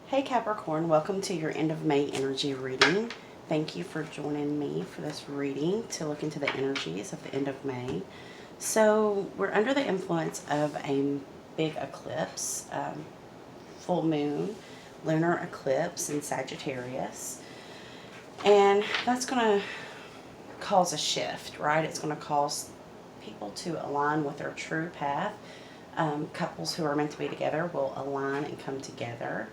Hey Capricorn, welcome to your end of May energy reading. Thank you for joining me for this reading to look into the energies of the end of May. So we're under the influence of a big eclipse, full moon, lunar eclipse in Sagittarius. And that's going to cause a shift, right? It's going to cause people to align with their true path. Couples who are meant to be together will align and come together.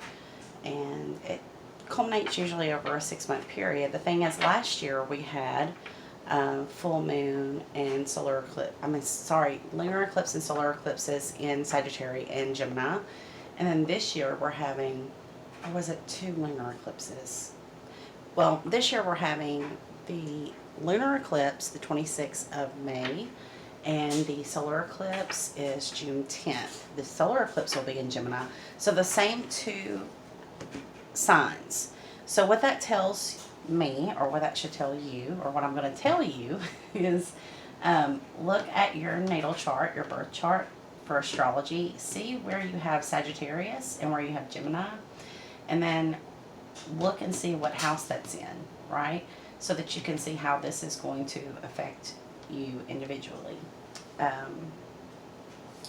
And it culminates usually over a 6-month period. The thing is, last year we had full moon and solar eclipse. Lunar eclipse and solar eclipses in Sagittarius and Gemini. And then this year we're having, or was it 2 lunar eclipses? Well, this year we're having the lunar eclipse, the 26th of May, and the solar eclipse is June 10th. The solar eclipse will be in Gemini. So the same 2 signs. So what that tells me, or what that should tell you, or what I'm going to tell you is look at your natal chart, your birth chart for astrology. See where you have Sagittarius and where you have Gemini, and then look and see what house that's in, right? So that you can see how this is going to affect you individually.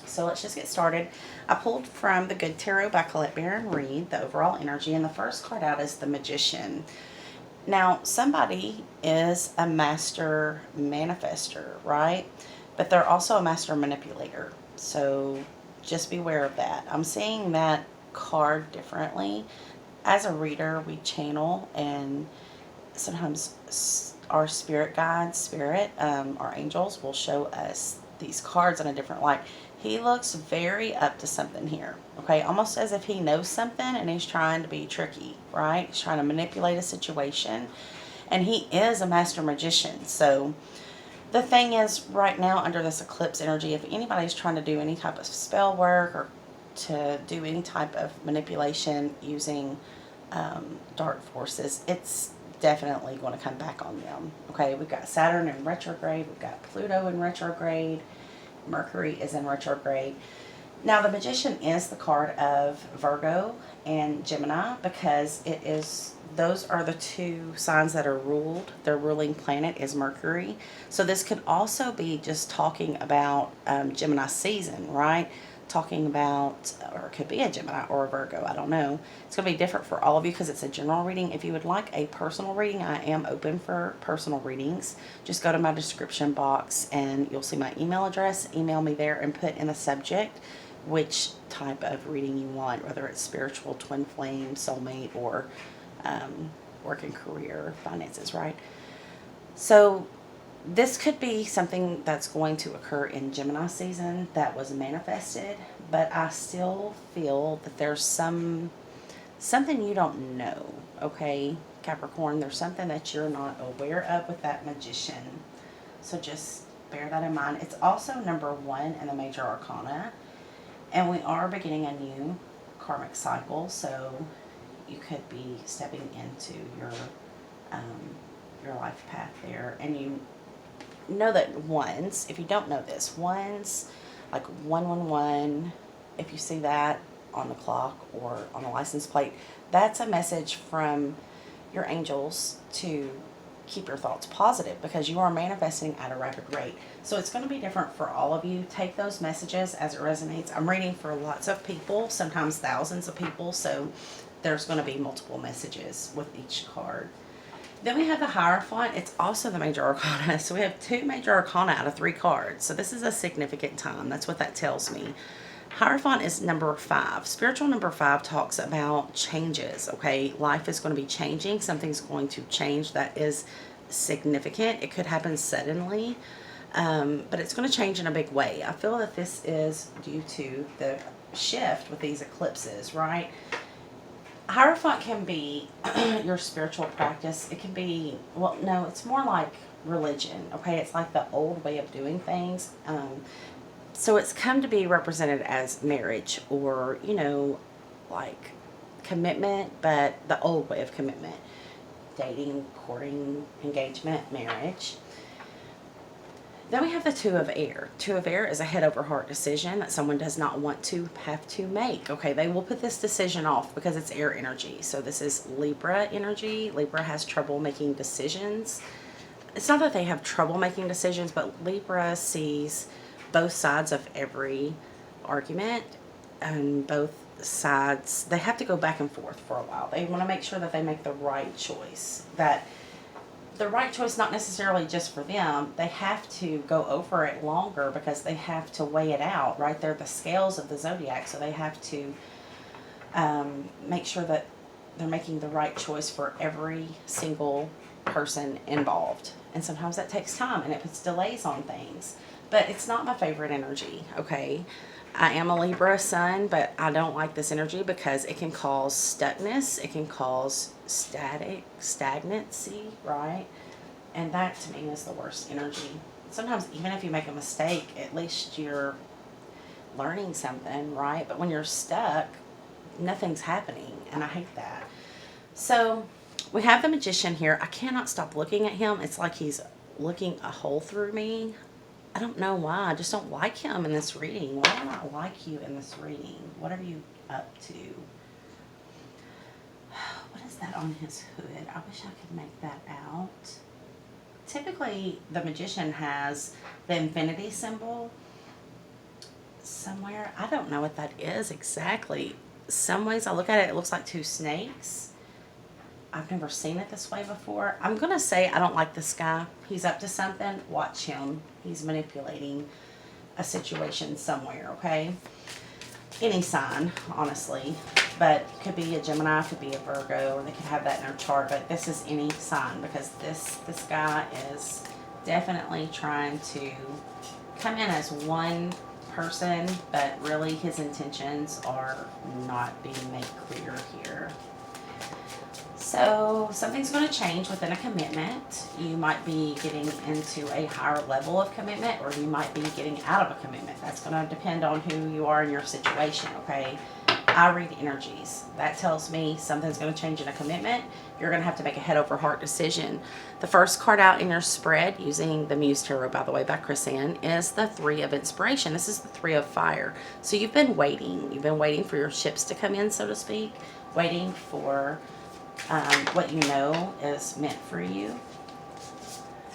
So let's just get started. I pulled from the Good Tarot by Colette Baron Reed, the overall energy, and the first card out is the Magician. Now, somebody is a master manifester, right? But they're also a master manipulator. So just beware of that. I'm seeing that card differently. As a reader, we channel, and sometimes our spirit guides, our angels will show us these cards in a different light. He looks very up to something here, okay? Almost as if he knows something and he's trying to be tricky, right? He's trying to manipulate a situation, and he is a master magician. So the thing is, right now under this eclipse energy, if anybody's trying to do any type of spell work or to do any type of manipulation using dark forces, it's definitely going to come back on them. Okay, we've got Saturn in retrograde, we've got Pluto in retrograde, Mercury is in retrograde. Now the Magician is the card of Virgo and Gemini because those are the 2 signs that are ruled. Their ruling planet is Mercury. So this could also be just talking about Gemini season, right? Talking about, or it could be a Gemini or a Virgo, I don't know. It's going to be different for all of you because it's a general reading. If you would like a personal reading, I am open for personal readings. Just go to my description box and you'll see my email address. Email me there and put in the subject which type of reading you want, whether it's spiritual, twin flame, soulmate, or work and career, finances, right? So this could be something that's going to occur in Gemini season that was manifested, but I still feel that there's something you don't know, okay, Capricorn? There's something that you're not aware of with that Magician. So just bear that in mind. It's also number 1 in the major arcana, and we are beginning a new karmic cycle, so you could be stepping into your life path there, and you know that ones, if you don't know this, ones, like 111, if you see that on the clock or on a license plate, that's a message from your angels to keep your thoughts positive because you are manifesting at a rapid rate. So it's going to be different for all of you. Take those messages as it resonates. I'm reading for lots of people, sometimes thousands of people, so there's going to be multiple messages with each card. Then we have the Hierophant. It's also the major arcana. So we have 2 major arcana out of 3 cards. So this is a significant time. That's what that tells me. Hierophant is number 5. Spiritual number 5 talks about changes, okay? Life is going to be changing. Something's going to change that is significant. It could happen suddenly, but it's going to change in a big way. I feel that this is due to the shift with these eclipses, right? Hierophant can be your spiritual practice. It can be, well, no, it's more like religion, okay? It's like the old way of doing things. So it's come to be represented as marriage or, like commitment, but the old way of commitment. Dating, courting, engagement, marriage. Then we have the Two of Air. Two of Air is a head over heart decision that someone does not want to have to make. Okay, they will put this decision off because it's air energy. So this is Libra energy. Libra has trouble making decisions. It's not that they have trouble making decisions, but Libra sees both sides of every argument, and both sides, they have to go back and forth for a while. They want to make sure that they make the right choice. That the right choice, not necessarily just for them, they have to go over it longer because they have to weigh it out, right? They're the scales of the zodiac, so they have to make sure that they're making the right choice for every single person involved. And sometimes that takes time and it puts delays on things. But it's not my favorite energy, okay? I am a Libra sun, but I don't like this energy because it can cause stuckness. It can cause stagnancy, right? And that to me is the worst energy. Sometimes even if you make a mistake, at least you're learning something, right? But when you're stuck, nothing's happening, and I hate that. So we have the Magician here. I cannot stop looking at him. It's like he's looking a hole through me. I don't know why. I just don't like him in this reading. Why do I not like you in this reading? What are you up to? What is that on his hood? I wish I could make that out. Typically, the Magician has the infinity symbol somewhere. I don't know what that is exactly. Some ways I look at it, it looks like two snakes. I've never seen it this way before. I'm going to say I don't like this guy. He's up to something. Watch him. He's manipulating a situation somewhere, okay? Any sign, honestly. But could be a Gemini, could be a Virgo, or they could have that in their chart. But this is any sign because this guy is definitely trying to come in as one person, but really his intentions are not being made clear here. So something's going to change within a commitment. You might be getting into a higher level of commitment, or you might be getting out of a commitment. That's going to depend on who you are in your situation, okay? I read energies. That tells me something's going to change in a commitment. You're going to have to make a head over heart decision. The first card out in your spread, using the Muse Tarot, by the way, by Chris Ann, is the Three of Inspiration. This is the Three of Fire. So you've been waiting. You've been waiting for your ships to come in, so to speak. Waiting for what you know is meant for you.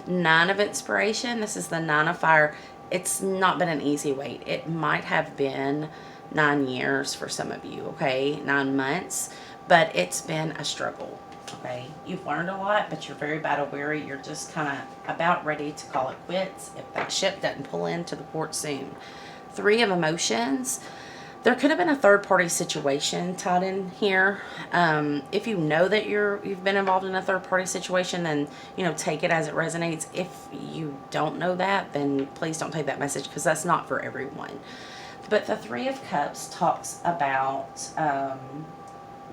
Nine of Inspiration. This is the Nine of Fire. It's not been an easy wait. It might have been 9 years for some of you, okay? 9 months. But it's been a struggle, okay? You've learned a lot, but you're very battle weary. You're just kind of about ready to call it quits if that ship doesn't pull into the port soon. Three of Emotions. There could have been a third-party situation tied in here. If you know that you've been involved in a third-party situation, then, you know, take it as it resonates. If you don't know that, then please don't take that message because that's not for everyone. But the Three of Cups talks about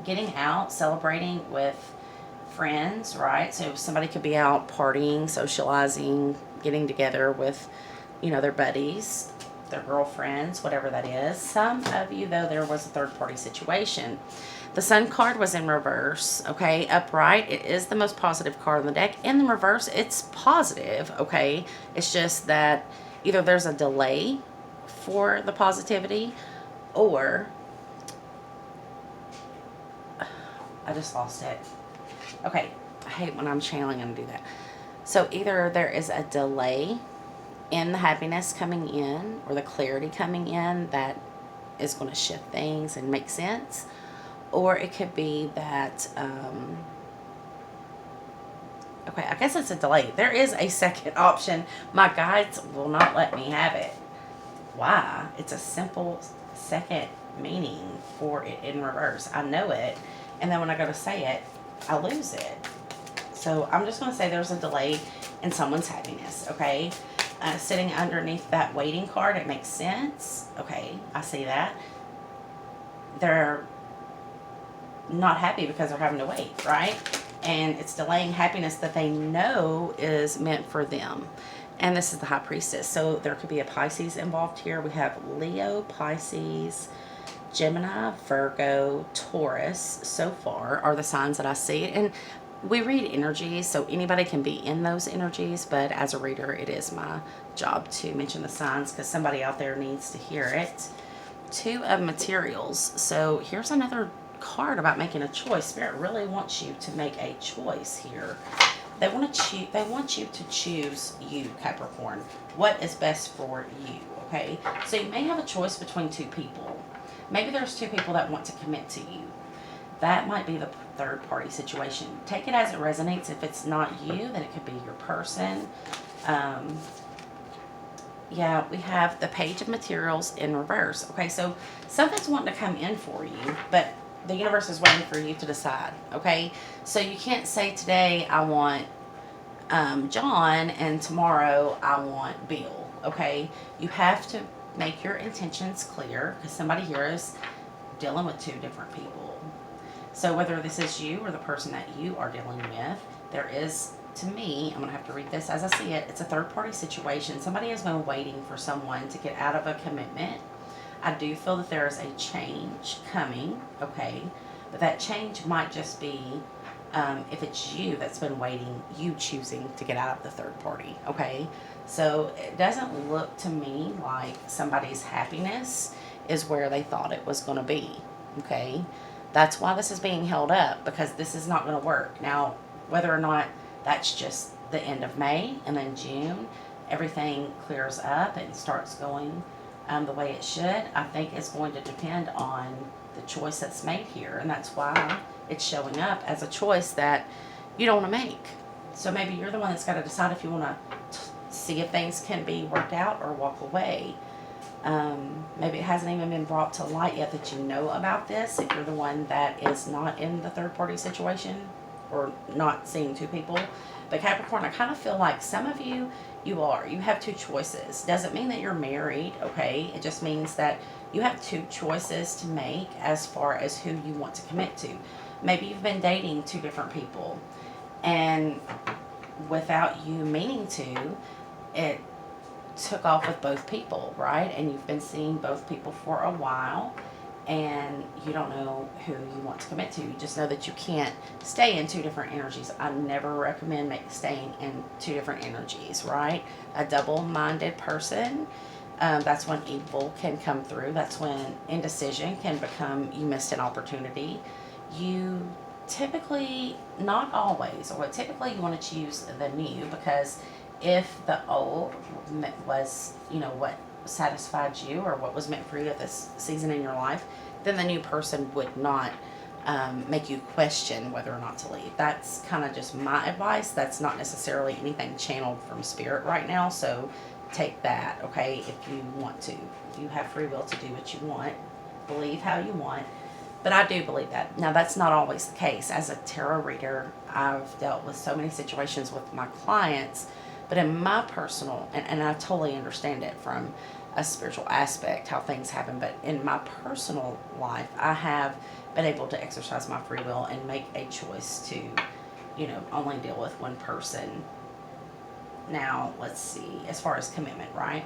getting out, celebrating with friends, right? So somebody could be out partying, socializing, getting together with, you know, their buddies, their girlfriends, whatever that is. Some of you, though, there was a third-party situation. The Sun card was in reverse, okay? Upright, it is the most positive card on the deck. In the reverse, it's positive, okay? It's just that either there's a delay for the positivity, or I just lost it. Okay, I hate when I'm channeling and do that. So either there is a delay in the happiness coming in, or the clarity coming in that is going to shift things and make sense, or it could be that okay, I guess it's a delay. There is a second option. My guides will not let me have it. Why? It's a simple second meaning for it in reverse. I know it, and then when I go to say it, I lose it. So I'm just going to say there's a delay in someone's happiness, okay? Sitting underneath that waiting card, it makes sense. Okay, I see that. They're not happy because they're having to wait, right? And it's delaying happiness that they know is meant for them. And this is the High Priestess. So there could be a Pisces involved here. We have Leo, Pisces, Gemini, Virgo, Taurus so far are the signs that I see. And we read energies, so anybody can be in those energies, but as a reader, it is my job to mention the signs because somebody out there needs to hear it. Two of materials. So here's another card about making a choice. Spirit really wants you to make a choice here. They want you to choose you, Capricorn. What is best for you, okay? So you may have a choice between two people. Maybe there's two people that want to commit to you. That might be the third party situation. Take it as it resonates. If it's not you, then it could be your person. Yeah, we have the Page of Materials in reverse. Okay, so something's wanting to come in for you, but the universe is waiting for you to decide. Okay, so you can't say today I want John and tomorrow I want Bill. Okay, you have to make your intentions clear because somebody here is dealing with two different people. So whether this is you or the person that you are dealing with, there is, to me, I'm going to have to read this as I see it, it's a third party situation. Somebody has been waiting for someone to get out of a commitment. I do feel that there is a change coming, okay? But that change might just be, if it's you that's been waiting, you choosing to get out of the third party, okay? So it doesn't look to me like somebody's happiness is where they thought it was going to be, okay? That's why this is being held up, because this is not going to work. Now, whether or not that's just the end of May and then June, everything clears up and starts going the way it should, I think is going to depend on the choice that's made here. And that's why it's showing up as a choice that you don't want to make. So maybe you're the one that's got to decide if you want to see if things can be worked out or walk away. Maybe it hasn't even been brought to light yet that you know about this, if you're the one that is not in the third party situation or not seeing two people. But Capricorn, I kind of feel like some of you have two choices. Doesn't mean that you're married, okay? It just means that you have two choices to make as far as who you want to commit to. Maybe you've been dating two different people, and without you meaning to, it took off with both people, right? And you've been seeing both people for a while, and you don't know who you want to commit to. You just know that you can't stay in two different energies. I never recommend staying in two different energies, right? A double-minded person, that's when evil can come through. That's when indecision can become, you missed an opportunity. You typically, not always, or typically you want to choose the new, because if the old was, what satisfied you or what was meant for you at this season in your life, then the new person would not make you question whether or not to leave. That's kind of just my advice. That's not necessarily anything channeled from spirit right now, so take that, okay, if you want to. You have free will to do what you want, believe how you want. But I do believe that. Now, that's not always the case. As a tarot reader, I've dealt with so many situations with my clients, but in my personal, and I totally understand it from a spiritual aspect, how things happen, but in my personal life, I have been able to exercise my free will and make a choice to, only deal with one person. Now, let's see, as far as commitment, right?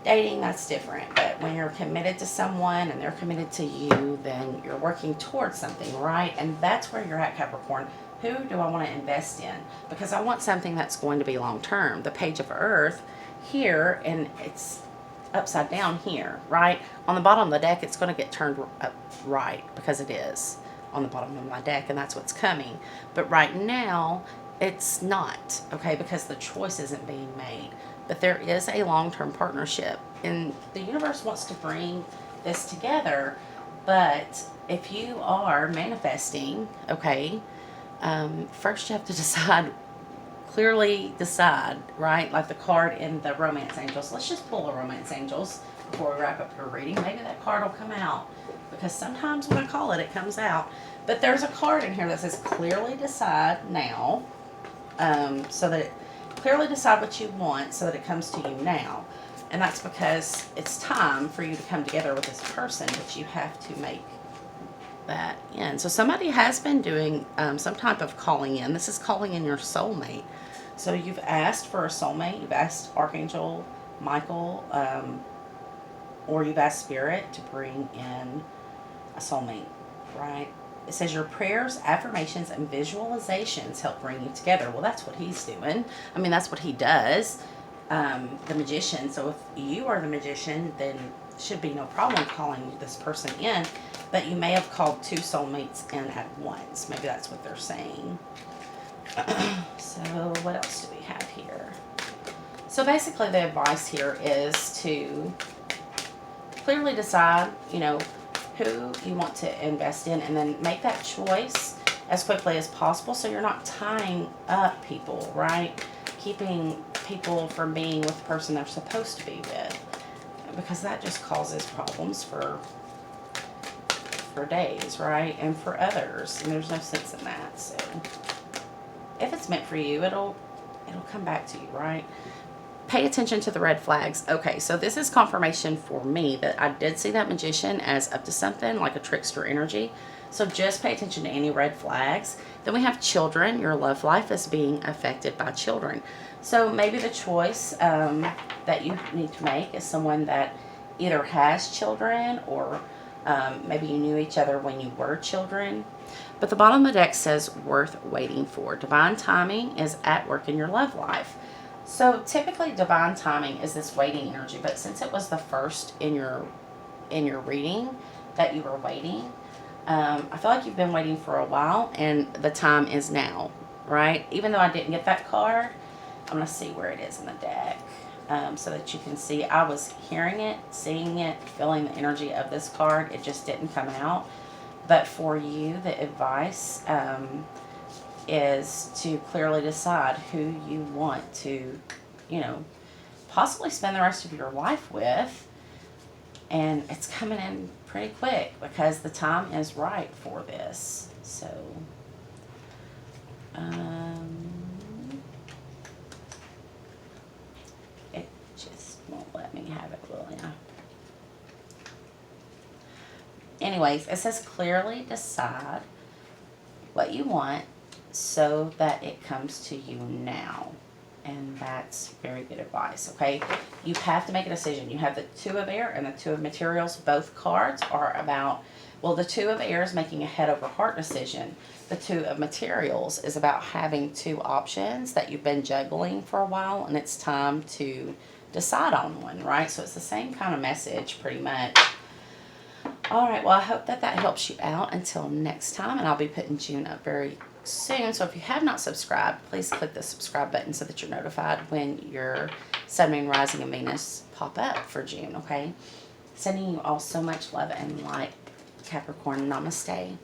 Dating, that's different, but when you're committed to someone and they're committed to you, then you're working towards something, right? And that's where you're at, Capricorn. Who do I want to invest in? Because I want something that's going to be long term. The Page of Earth here, and it's upside down here, right? On the bottom of the deck, it's going to get turned up right, because it is on the bottom of my deck, and that's what's coming. But right now, it's not, okay, because the choice isn't being made. But there is a long-term partnership, and the universe wants to bring this together. But if you are manifesting, okay, first you have to clearly decide, right? Like the card in the Romance Angels. Let's just pull a Romance Angels before we wrap up your reading. Maybe that card will come out, because sometimes when I call it, it comes out. But there's a card in here that says clearly decide now, so that clearly decide what you want so that it comes to you now. And that's because it's time for you to come together with this person, but you have to make that in. So somebody has been doing some type of calling in. This is calling in your soulmate. So you've asked for a soulmate. You've asked Archangel Michael, or you've asked Spirit to bring in a soulmate, right? it says your prayers, affirmations, and visualizations help bring you together. Well, that's what he's doing. I mean, that's what he does, the magician. So if you are the magician, then should be no problem calling this person in. But you may have called two soulmates in at once. Maybe that's what they're saying. So what else do we have here? So basically the advice here is to clearly decide, you know, who you want to invest in, and then make that choice as quickly as possible so you're not tying up people, right? Keeping people from being with the person they're supposed to be with, because that just causes problems for days, right? And for others, and there's no sense in that. So if it's meant for you, it'll come back to you, right? Pay attention to the red flags. Okay, so this is confirmation for me that I did see that magician as up to something, like a trickster energy. So just pay attention to any red flags. Then we have children. Your love life is being affected by children. So maybe the choice that you need to make is someone that either has children, or maybe you knew each other when you were children. But the bottom of the deck says worth waiting for. Divine timing is at work in your love life. So typically divine timing is this waiting energy, but since it was the first in your reading that you were waiting, I feel like you've been waiting for a while, and the time is now, right? Even though I didn't get that card, I'm going to see where it is in the deck, so that you can see. I was hearing it, seeing it, feeling the energy of this card. It just didn't come out. But for you, the advice is to clearly decide who you want to, you know, possibly spend the rest of your life with. And it's coming in pretty quick because the time is right for this. So, it just won't let me have it, will ya? Anyways, it says clearly decide what you want so that it comes to you now. And that's very good advice, okay? You have to make a decision. You have the Two of Air and the Two of Materials. Both cards are about, well, the Two of Air is making a head over heart decision. The Two of Materials is about having two options that you've been juggling for a while, and it's time to decide on one, right? So it's the same kind of message pretty much. All right, well, I hope that helps you out. Until next time, and I'll be putting June up very soon. So if you have not subscribed, please click the subscribe button so that you're notified when your Sun, Moon, Rising, and Venus pop up for June, okay? Sending you all so much love and light, Capricorn. Namaste.